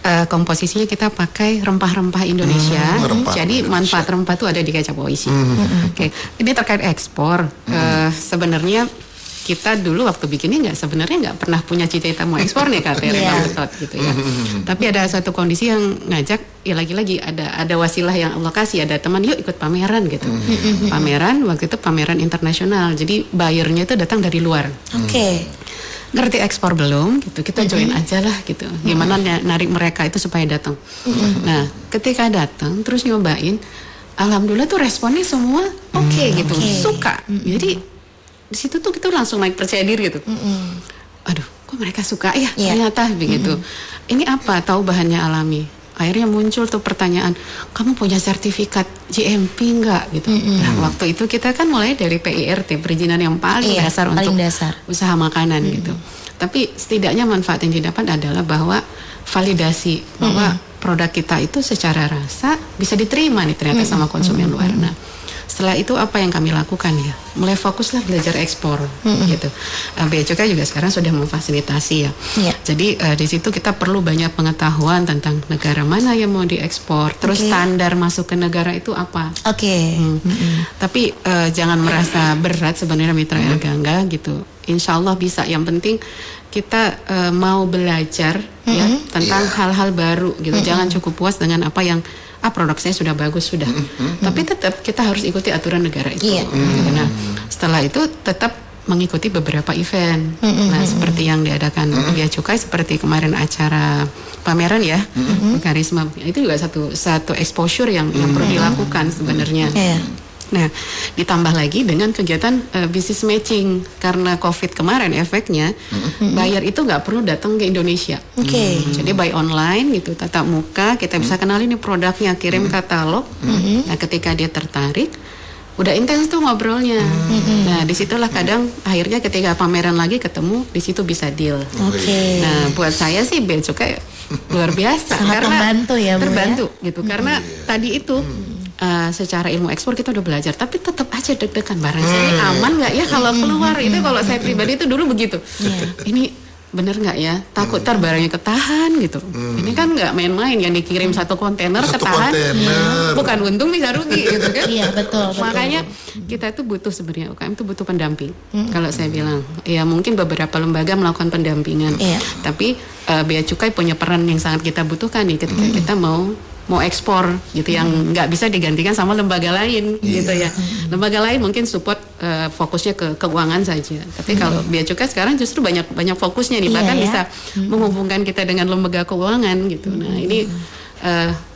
komposisinya kita pakai rempah-rempah Indonesia. Rempah Jadi Indonesia. manfaat rempah itu ada di kecap Oishi. Oke, ini terkait ekspor. Sebenarnya kita dulu waktu bikinnya sebenarnya nggak pernah punya cita-cita mau ekspor nih KTR Bang Betot gitu ya. Tapi ada suatu kondisi yang ngajak, ya lagi-lagi ada wasilah yang Allah kasih, ada teman yuk ikut pameran gitu. Pameran waktu itu pameran internasional. Jadi buyernya itu datang dari luar. Oke. Ngerti ekspor belum gitu, kita join aja lah gitu. Gimana narik mereka itu supaya datang. Nah, ketika datang terus nyobain, alhamdulillah tuh responnya semua oke gitu, suka. Jadi di situ tuh kita langsung naik percaya diri gitu. Aduh, kok mereka suka ya? Ternyata begitu. Ini apa? Tahu bahannya alami. Akhirnya muncul tuh pertanyaan, kamu punya sertifikat GMP enggak gitu. Nah, waktu itu kita kan mulai dari PIRT, perizinan yang paling dasar untuk usaha makanan gitu. Tapi setidaknya manfaat yang didapat adalah bahwa validasi bahwa produk kita itu secara rasa bisa diterima nih ternyata sama konsumen luar. Nah, setelah itu apa yang kami lakukan ya? Mulai fokuslah belajar ekspor gitu. Bea Cukai juga sekarang sudah memfasilitasi ya. Jadi di situ kita perlu banyak pengetahuan tentang negara mana yang mau diekspor, terus standar masuk ke negara itu apa. Tapi jangan merasa berat sebenarnya Mitra Erlangga gitu. Insya Allah bisa. Yang penting kita mau belajar ya tentang hal-hal baru gitu. Jangan cukup puas dengan apa yang produk saya sudah bagus sudah. Tapi tetap kita harus ikuti aturan negara itu. Nah, setelah itu tetap mengikuti beberapa event. Nah, seperti yang diadakan Bea Cukai, seperti kemarin acara pameran ya, Karisma. Itu juga satu exposure yang perlu dilakukan sebenarnya. Nah, ditambah lagi dengan kegiatan business matching karena COVID kemarin efeknya buyer itu nggak perlu datang ke Indonesia. Jadi buy online gitu, tatap muka, kita bisa kenalin nih produknya, kirim katalog. Nah, ketika dia tertarik, udah intens tuh ngobrolnya. Nah, disitulah kadang akhirnya ketika pameran lagi ketemu, di situ bisa deal. Nah, buat saya sih Bea Cukai luar biasa. Sangat karena membantu ya, Bu, terbantu gitu. Karena tadi itu secara ilmu ekspor kita udah belajar, tapi tetap aja deg-degan barang ini aman nggak ya kalau keluar. Itu kalau saya pribadi itu dulu begitu. Ini bener nggak ya? Takut ntar barangnya ketahan gitu. Ini kan nggak main-main, yang dikirim satu kontainer ketahan. Bukan untung bisa rugi gitu kan? Iya betul. Makanya kita itu butuh sebenarnya UKM itu butuh pendamping. Kalau saya bilang, ya mungkin beberapa lembaga melakukan pendampingan. Tapi Bea Cukai punya peran yang sangat kita butuhkan nih ketika kita mau ekspor gitu, yang nggak bisa digantikan sama lembaga lain gitu ya. Lembaga lain mungkin support fokusnya ke keuangan saja. Tapi kalau Bea Cukai sekarang justru banyak fokusnya nih, bahkan bisa menghubungkan kita dengan lembaga keuangan gitu. Nah, ini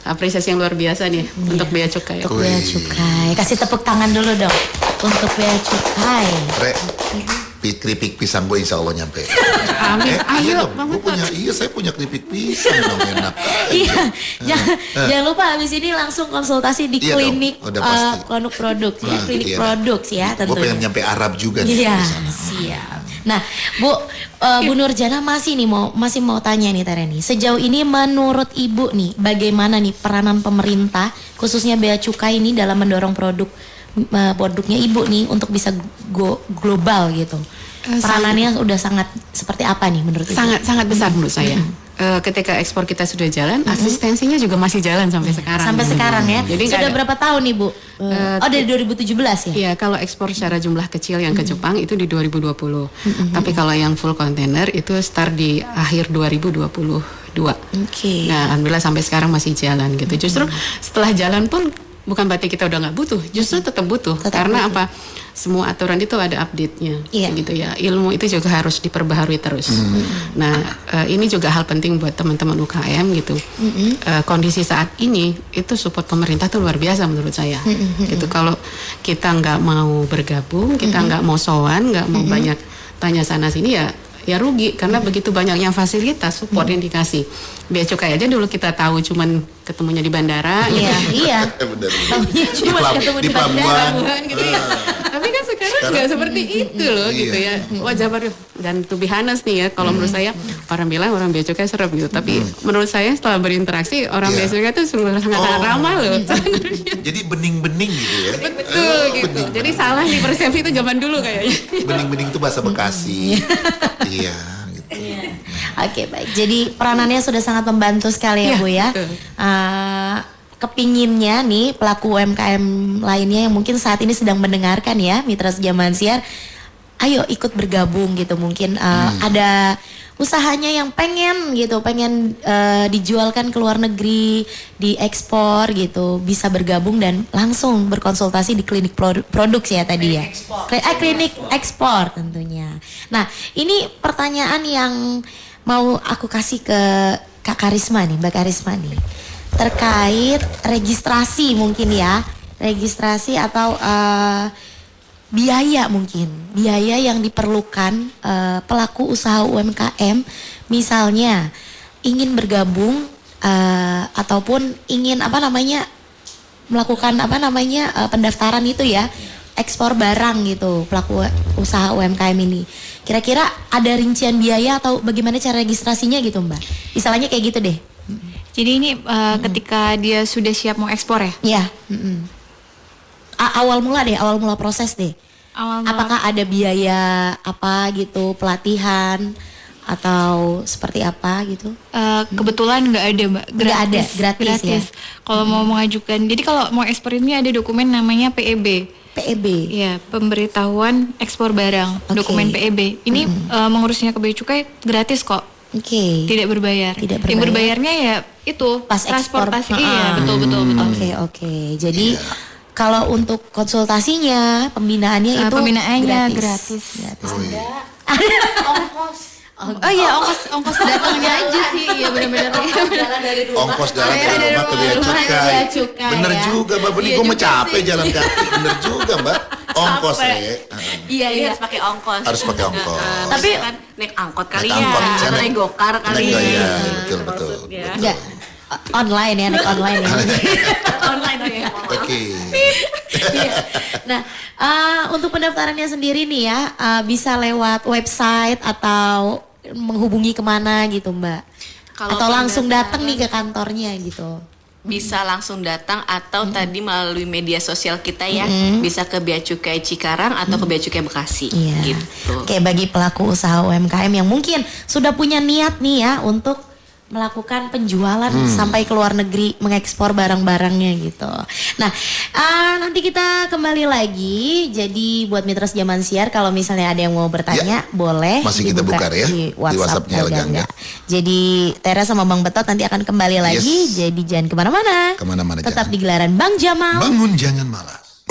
apresiasi yang luar biasa nih untuk Bea Cukai. Untuk Bea Cukai. Kasih tepuk tangan dulu dong untuk Bea Cukai. Keripik pisang gue insya Allah nyampe. Amin. Ayo, saya punya keripik pisang dong, enak. Jangan lupa habis ini langsung konsultasi di klinik produk ya, klinik produk ya tentunya. Gue pengen nyampe Arab juga nih. Iya, siap. Nah, Bu, Bu Nurjana masih mau tanya nih Tereni. Sejauh ini menurut Ibu nih, bagaimana nih peranan pemerintah khususnya Bea Cukai ini dalam mendorong produknya Ibu nih untuk bisa go global gitu? Peranannya udah sangat seperti apa nih menurut Ibu? Sangat besar menurut saya. Ketika ekspor kita sudah jalan, asistensinya juga masih jalan sampai sekarang. Sampai sekarang ya. Jadi sudah berapa tahun Ibu? Dari 2017 ya? Iya, kalau ekspor secara jumlah kecil yang ke Jepang itu di 2020. Tapi kalau yang full container itu start di akhir 2022. Nah, alhamdulillah sampai sekarang masih jalan gitu. Justru setelah jalan pun bukan berarti kita udah nggak butuh, justru tetap butuh. Karena apa? Semua aturan itu ada update-nya, gitu ya. Ilmu itu juga harus diperbaharui terus. Nah, ini juga hal penting buat teman-teman UKM gitu. Kondisi saat ini itu support pemerintah tuh luar biasa menurut saya. Gitu. Kalau kita nggak mau bergabung, kita nggak mau sowan, nggak mau banyak tanya sana sini ya rugi karena begitu banyaknya fasilitas support yang dikasih. Bea Cukai aja dulu kita tahu cuman ketemunya di bandara. Iya. Benar. Cuma ketemu di pelabuhan gitu ya. Tapi kan sekarang nggak seperti itu loh gitu ya. Wajah baru dan to be honest nih ya, kalau menurut saya orang bilang orang Bea Cukai serem gitu, tapi menurut saya setelah berinteraksi orang Bea Cukai itu sangat ramah loh. Jadi bening-bening gitu ya. Betul gitu. Jadi salah nih persepsi itu zaman dulu kayaknya. Bening-bening itu bahasa Bekasi. Iya gitu. Oke, baik. Jadi peranannya sudah sangat membantu sekali ya Bu ya. Kepinginnya nih pelaku UMKM lainnya yang mungkin saat ini sedang mendengarkan ya Mitra Sejaman Siar, ayo ikut bergabung gitu. Mungkin ada usahanya yang pengen dijualkan ke luar negeri, diekspor gitu, bisa bergabung dan langsung berkonsultasi di klinik produk ya tadi ya. Klinik ekspor tentunya. Nah, ini pertanyaan yang mau aku kasih ke Kak Karisma nih, Mbak Karisma nih. Terkait registrasi mungkin ya. Registrasi atau biaya yang diperlukan pelaku usaha UMKM misalnya ingin bergabung ataupun ingin melakukan pendaftaran itu ya, ekspor barang gitu pelaku usaha UMKM ini. Kira-kira ada rincian biaya atau bagaimana cara registrasinya gitu Mbak? Misalnya kayak gitu deh. Jadi ini ketika dia sudah siap mau ekspor ya? Iya. Awal mula proses deh. Apakah ada biaya apa gitu, pelatihan atau seperti apa gitu? Kebetulan nggak ada Mbak, gratis ya. Kalau mau mengajukan, jadi kalau mau ekspor ini ada dokumen namanya PEB. Iya, pemberitahuan ekspor barang, dokumen PEB. Ini mengurusnya ke Bea Cukai gratis kok. Tidak berbayar. Yang berbayarnya ya itu pas transportasi. Iya, betul. Oke. Jadi kalau untuk konsultasinya, pembinaannya itu gratis. Ongkos. Oh iya, ongkos datangnya aja sih. Iya benar-benar. Ongkos jalan dari rumah ke Bea Cukai. Bener juga Mbak, ini gue mau capek jalan kaki. Bener juga Mbak. Ongkos ya. Iya harus pakai ongkos. Harus pakai ongkos. Tapi kan naik angkot kali ya, Naik naik gokar kali ya. Iya, betul. Enggak. Online ya, naik online ya. Online ya. Oke. Nah, untuk pendaftarannya sendiri nih ya, bisa lewat website atau menghubungi kemana gitu Mbak? Atau langsung datang nih ke kantornya gitu? Bisa langsung datang atau tadi melalui media sosial kita ya, bisa ke Bea Cukai Cikarang atau ke Bea Cukai Bekasi gitu. Oke, bagi pelaku usaha UMKM yang mungkin sudah punya niat nih ya untuk melakukan penjualan sampai ke luar negeri, mengekspor barang-barangnya gitu. Nah, nanti kita kembali lagi. Jadi buat Mitra Sejaman Siar, kalau misalnya ada yang mau bertanya, boleh masih kita buka ya di WhatsApp-nya enggak. Jadi Tera sama Bang Betot nanti akan kembali lagi. Jadi jangan kemana-mana. Tetap jangan. di Gelaran Bang Jamal. Bangun jangan malas.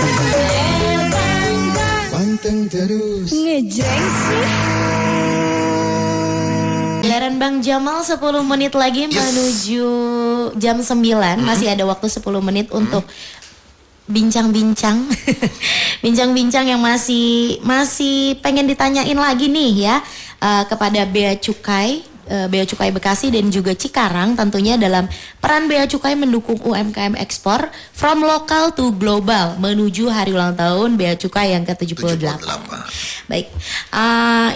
Panteng terus. Ngejreng sih. Gelaran Bang Jamal 10 menit lagi menuju jam 9. Masih ada waktu 10 menit untuk bincang-bincang. Bincang-bincang yang masih pengen ditanyain lagi nih ya kepada Bea Cukai Bea Cukai Bekasi dan juga Cikarang tentunya dalam peran Bea Cukai mendukung UMKM ekspor from local to global menuju hari ulang tahun Bea Cukai yang ke-78. Baik,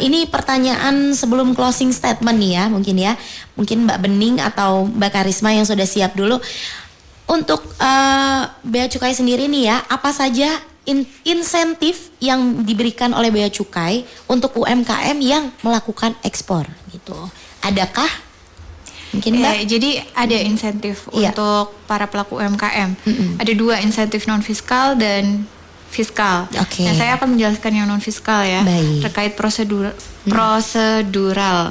ini pertanyaan sebelum closing statement nih ya, mungkin Mbak Bening atau Mbak Karisma yang sudah siap dulu. Untuk Bea Cukai sendiri nih ya, apa saja insentif yang diberikan oleh Bea Cukai untuk UMKM yang melakukan ekspor gitu? Adakah? Mungkin Mbak? Jadi ada insentif untuk para pelaku UMKM. Ada 2 insentif non fiskal dan fiskal. Oke. Nah, saya akan menjelaskan yang non fiskal ya. Baik. Terkait prosedural.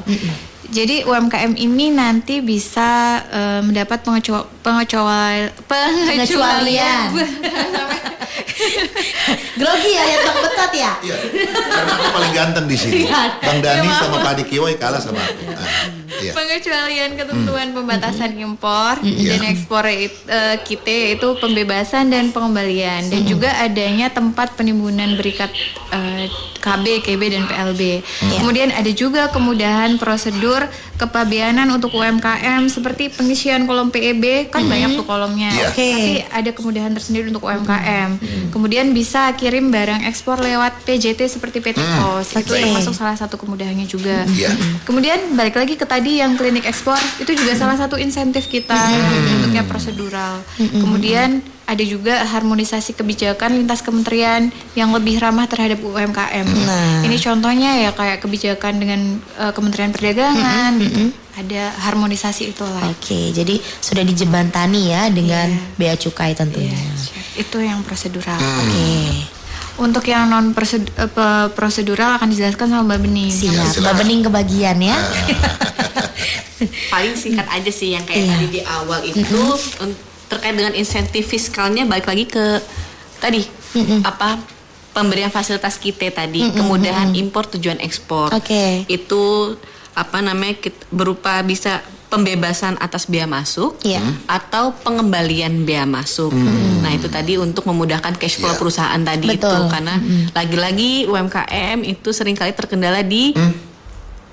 Jadi UMKM ini nanti bisa mendapat pengecualian. Grogi ya, lihat Bang Betot ya? Iya, karena aku paling ganteng di sini. Bang Dani sama Pak Adi Kiwai kalah sama aku. Iya. Pengecualian ketentuan pembatasan impor dan ekspor kita itu pembebasan dan pengembalian dan juga adanya tempat penimbunan berikat KB, KB dan PLB. Kemudian ada juga kemudahan prosedur kepabeanan untuk UMKM seperti pengisian kolom PEB kan banyak tuh kolomnya. Tapi ada kemudahan tersendiri untuk UMKM. Kemudian bisa kirim barang ekspor lewat PJT seperti PT Pos. Itu termasuk salah satu kemudahannya juga. Kemudian balik lagi ke tadi yang klinik ekspor itu juga salah satu insentif kita bentuknya prosedural. Kemudian ada juga harmonisasi kebijakan lintas kementerian yang lebih ramah terhadap UMKM. Ini contohnya ya kayak kebijakan dengan Kementerian Perdagangan gitu. Ada harmonisasi itulah. Oke, jadi sudah dijembantani ya dengan Bea Cukai tentunya. Itu yang prosedural. Oke. Untuk yang non prosedural akan dijelaskan sama Mbak Bening. Siap, Mbak Bening kebagian ya. Paling singkat aja sih yang kayak tadi di awal itu terkait dengan insentif fiskalnya, balik lagi ke tadi apa pemberian fasilitas kita tadi, kemudahan impor tujuan ekspor. Itu apa namanya berupa bisa pembebasan atas bea masuk atau pengembalian bea masuk. Nah itu tadi untuk memudahkan cash flow perusahaan tadi itu karena lagi-lagi UMKM itu seringkali terkendala di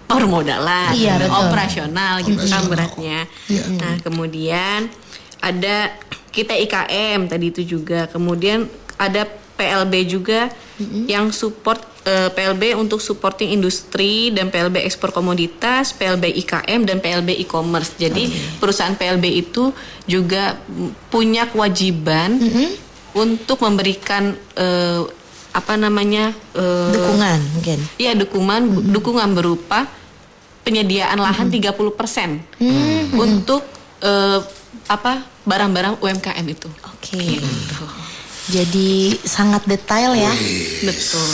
permodalan, operasional gitu kan beratnya. Nah kemudian ada kita IKM tadi itu juga, kemudian ada PLB juga yang support PLB untuk supporting industri dan PLB ekspor komoditas, PLB IKM dan PLB e-commerce. Jadi perusahaan PLB itu juga punya kewajiban untuk memberikan dukungan mungkin. Iya, dukungan berupa penyediaan lahan 30% untuk barang-barang UMKM itu. Gitu. Jadi sangat detail ya. Betul.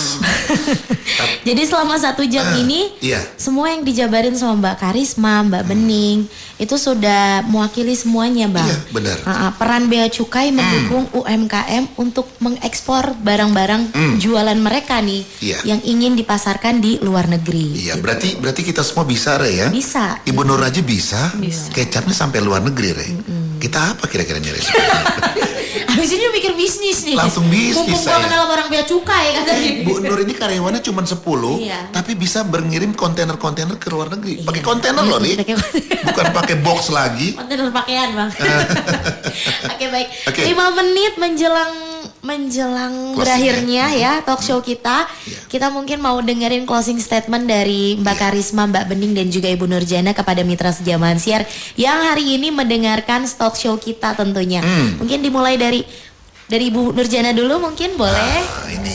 Jadi selama 1 jam ini semua yang dijabarin sama Mbak Karisma, Mbak Bening itu sudah mewakili semuanya, Bang. Iya, benar. Peran Bea Cukai mendukung UMKM untuk mengekspor barang-barang jualan mereka nih yang ingin dipasarkan di luar negeri. Iya, berarti kita semua bisa, Re ya? Bisa. Ibu Nur aja bisa. Kecapnya sampai luar negeri, Re. Kita apa kira-kira nyari? Habis ini mikir bisnis nih. Langsung bisnis Mumpung saya. kenal orang Bea Cukai katanya. Bu Nur ini karyawannya cuma 10, tapi bisa mengirim kontainer-kontainer ke luar negeri. Pakai kontainer loh nih. Bukan pakai box lagi. Kontainer pakaian, Bang. Oke, baik. 5 menit menjelang berakhirnya ya talk show kita. Kita mungkin mau dengerin closing statement dari Mbak Karisma, Mbak Bening dan juga Ibu Nurjana kepada mitra sejaman siar yang hari ini mendengarkan talk show kita tentunya. Mungkin dimulai dari Ibu Nurjana dulu mungkin boleh.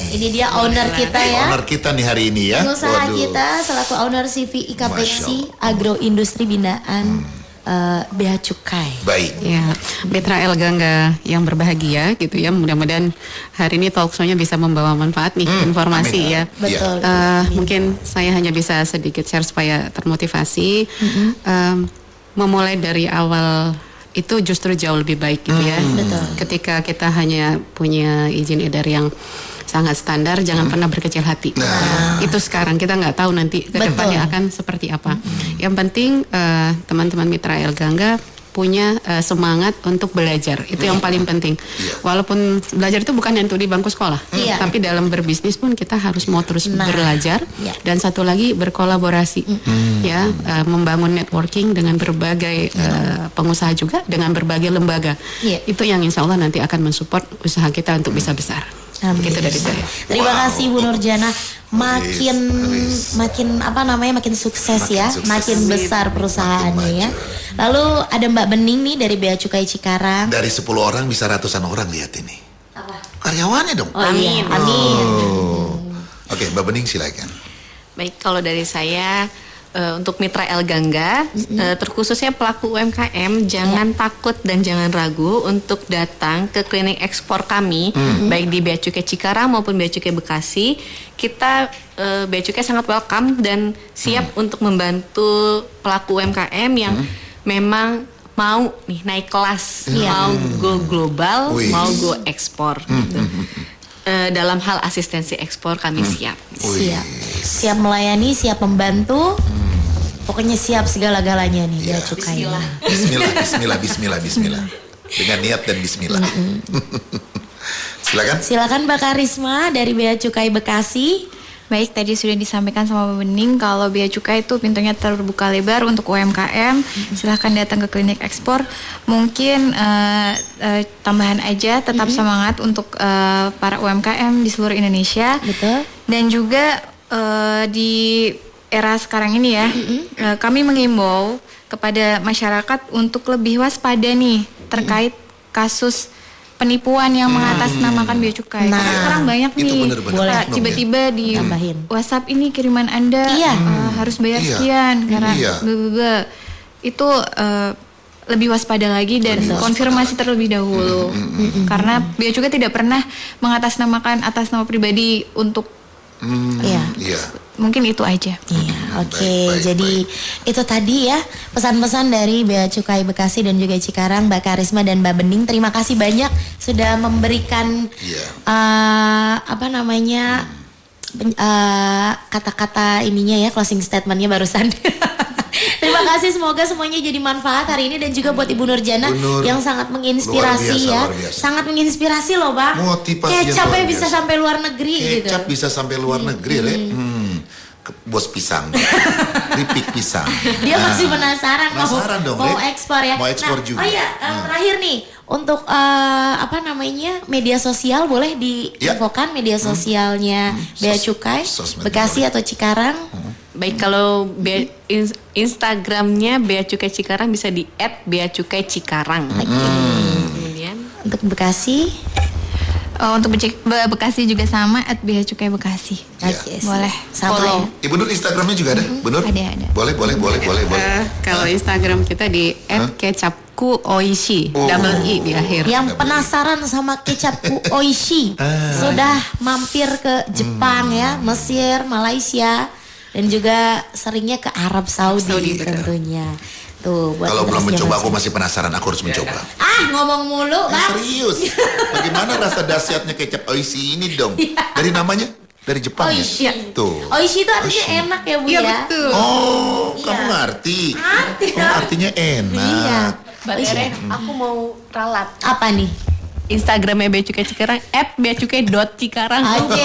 Ini dia owner kita ya. Owner kita nih hari ini ya. Pengusaha kita selaku owner CV IKPEXI Agroindustri Binaan Bea Cukai. Baik. Ya, Mitra El Gangga yang berbahagia gitu ya. Mudah-mudahan hari ini talk show-nya bisa membawa manfaat nih, informasi ya. Betul. Mungkin saya hanya bisa sedikit share supaya termotivasi. Memulai dari awal itu justru jauh lebih baik gitu ya. Betul. Ketika kita hanya punya izin edar yang sangat standar, jangan pernah berkecil hati. Itu sekarang kita nggak tahu nanti ke depannya akan seperti apa. Yang penting teman-teman Mitra El Gangga punya semangat untuk belajar. Itu yang paling penting. Walaupun belajar itu bukan yang untuk di bangku sekolah, tapi dalam berbisnis pun kita harus mau terus belajar. Dan satu lagi berkolaborasi, ya, membangun networking dengan berbagai pengusaha juga, dengan berbagai lembaga. Itu yang insya Allah nanti akan mensupport usaha kita untuk bisa besar. Begitu dari saya. Terima kasih Bu Nurjana. Makin apa namanya, makin sukses ya, makin besar perusahaannya ya. Lalu ada Mbak Bening nih dari Bea Cukai Cikarang. Dari 10 orang bisa ratusan orang lihat ini. Apa? Karyawannya dong. Amin. Amin. Oke, Mbak Bening silakan. Baik, kalau dari saya untuk Mitra El Gangga, terkhususnya pelaku UMKM, jangan takut dan jangan ragu untuk datang ke klinik ekspor kami, baik di Bea Cukai Cikarang maupun Bea Cukai Bekasi. Kita Bea Cukai sangat welcome dan siap untuk membantu pelaku UMKM yang memang mau nih naik kelas, mau go global, mau go ekspor. Gitu. Dalam hal asistensi ekspor kami siap. Siap melayani, siap membantu. Pokoknya siap segala-galanya nih Bea Cukai. Bismillah. Dengan niat dan bismillah. Silakan. Silakan Mbak Karisma dari Bea Cukai Bekasi. Baik, tadi sudah disampaikan sama Mbak Bening kalau Bea Cukai itu pintunya terbuka lebar untuk UMKM. Silahkan datang ke klinik ekspor. Mungkin tambahan aja, tetap semangat untuk para UMKM di seluruh Indonesia. Betul. Dan juga di era sekarang ini ya, kami mengimbau kepada masyarakat untuk lebih waspada nih terkait kasus penipuan yang mengatasnamakan Bea Cukai. Karena sekarang banyak itu nih, bener-bener tiba-tiba di Tambahin. WhatsApp ini kiriman Anda harus bayar sekian karena blablabla. Itu lebih waspada lagi dan konfirmasi terlebih dahulu. Karena Bea Cukai tidak pernah mengatasnamakan atas nama pribadi untuk mungkin itu aja. Oke. Jadi itu tadi ya pesan-pesan dari Bea Cukai Bekasi dan juga Cikarang, Mbak Karisma dan Mbak Bening. Terima kasih banyak sudah memberikan apa namanya kata-kata ininya ya, closing statementnya barusan. Terima kasih, semoga semuanya jadi manfaat hari ini dan juga buat Ibu Nurjana yang sangat menginspirasi luar biasa. Sangat menginspirasi loh Bang. Motivasinya Kecapnya luar bisa biasa. sampai luar negeri gitu. Kecap bisa sampai luar negeri, Re. Bos pisang, keripik pisang. Dia masih penasaran dong, mau Re. ekspor ya. Mau ekspor juga. Oh iya, terakhir nih untuk apa namanya media sosial boleh diinfokan media sosialnya Bea Cukai Bekasi atau Cikarang. Baik, kalau Instagramnya Bea Cukai Cikarang bisa di @beacukai_cikarang. Kemudian Untuk Bekasi, untuk Bekasi juga sama @beacukai Bekasi. Boleh sama follow. ya. Ibu Nur Instagramnya juga ada, Bu Nur? Ada. Boleh. Kalau Instagram kita di @kecapkuoishi, double i di akhir. Yang penasaran sama kecapku Oishi sudah mampir ke Jepang ya, Mesir, Malaysia dan juga seringnya ke Arab Saudi tentunya. Tuh, buat Kalau belum generasi mencoba, zaman aku masih penasaran. Aku harus mencoba. ngomong mulu, Bang. Serius. Bagaimana rasa dahsyatnya kecap Oishi ini dong? Dari namanya? Dari Jepang Oishi. ya? Tuh. Oishi itu artinya enak ya, Bu ya? Betul. Oh, kamu ngerti? Artinya enak. Iya. Mbak Tere, aku mau ralat. Apa nih? Instagramnya Bea Cukai Cikarang @beacukai.cikarang. Oke,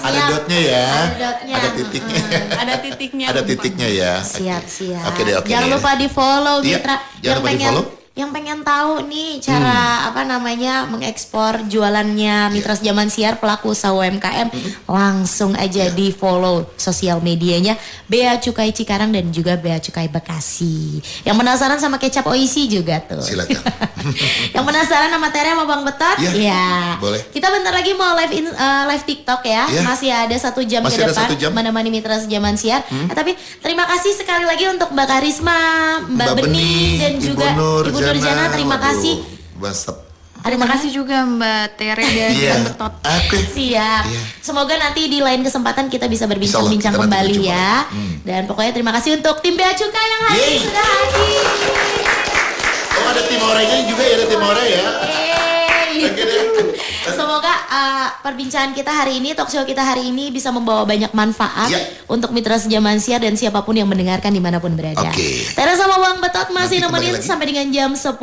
Ada siap. dotnya ya. Ada dotnya. Ada titiknya. Ada titiknya. Ada titiknya ya. Siap. Oke deh, oke Jangan deh. lupa di follow Iya, Mitra jangan lupa di-follow. yang pengen tahu nih cara apa namanya mengekspor jualannya Mitra Zaman Siar pelaku usaha UMKM, langsung aja di follow sosial medianya Bea Cukai Cikarang dan juga Bea Cukai Bekasi. Yang penasaran sama kecap Oishi juga tuh. Silakan. Yang penasaran sama Tere sama Bang Betot? Iya, Ya. boleh. Kita bentar lagi mau live TikTok ya. Iya. Masih ada 1 jam Masih ke ada depan 1 jam. menemani Mitra Zaman Siar. Tapi terima kasih sekali lagi untuk Mbak Karisma, Mbak Mbak Bening Bening, dan juga Ibu Nurjana. Terima kasih. Mantap. Terima kasih juga Mbak Tere dan Iya. Mbak Betot. Oke. Siap. Iya. Semoga nanti di lain kesempatan kita bisa berbincang-bincang Insya Allah, kita kembali nanti ya. berjumpa. Dan pokoknya terima kasih untuk tim Bea Cukai yang hadir Yeay. sudah hadir. Oh, ada tim orangnya juga ya, ada tim orang ya. Yeay. Semoga perbincangan kita hari ini, talkshow kita hari ini bisa membawa banyak manfaat untuk mitra sejaman siar dan siapapun yang mendengarkan dimanapun berada. Tera sama Bang Betot masih nemenin sampai dengan jam 10.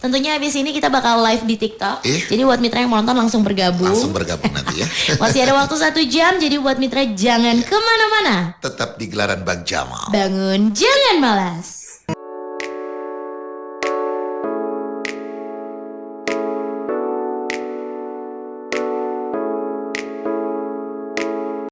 Tentunya habis ini kita bakal live di TikTok. Jadi buat mitra yang mau nonton langsung bergabung. Langsung bergabung nanti ya. Masih ada waktu 1 jam, jadi buat mitra jangan kemana-mana. Tetap di gelaran Bang Jamal. Bangun, jangan malas.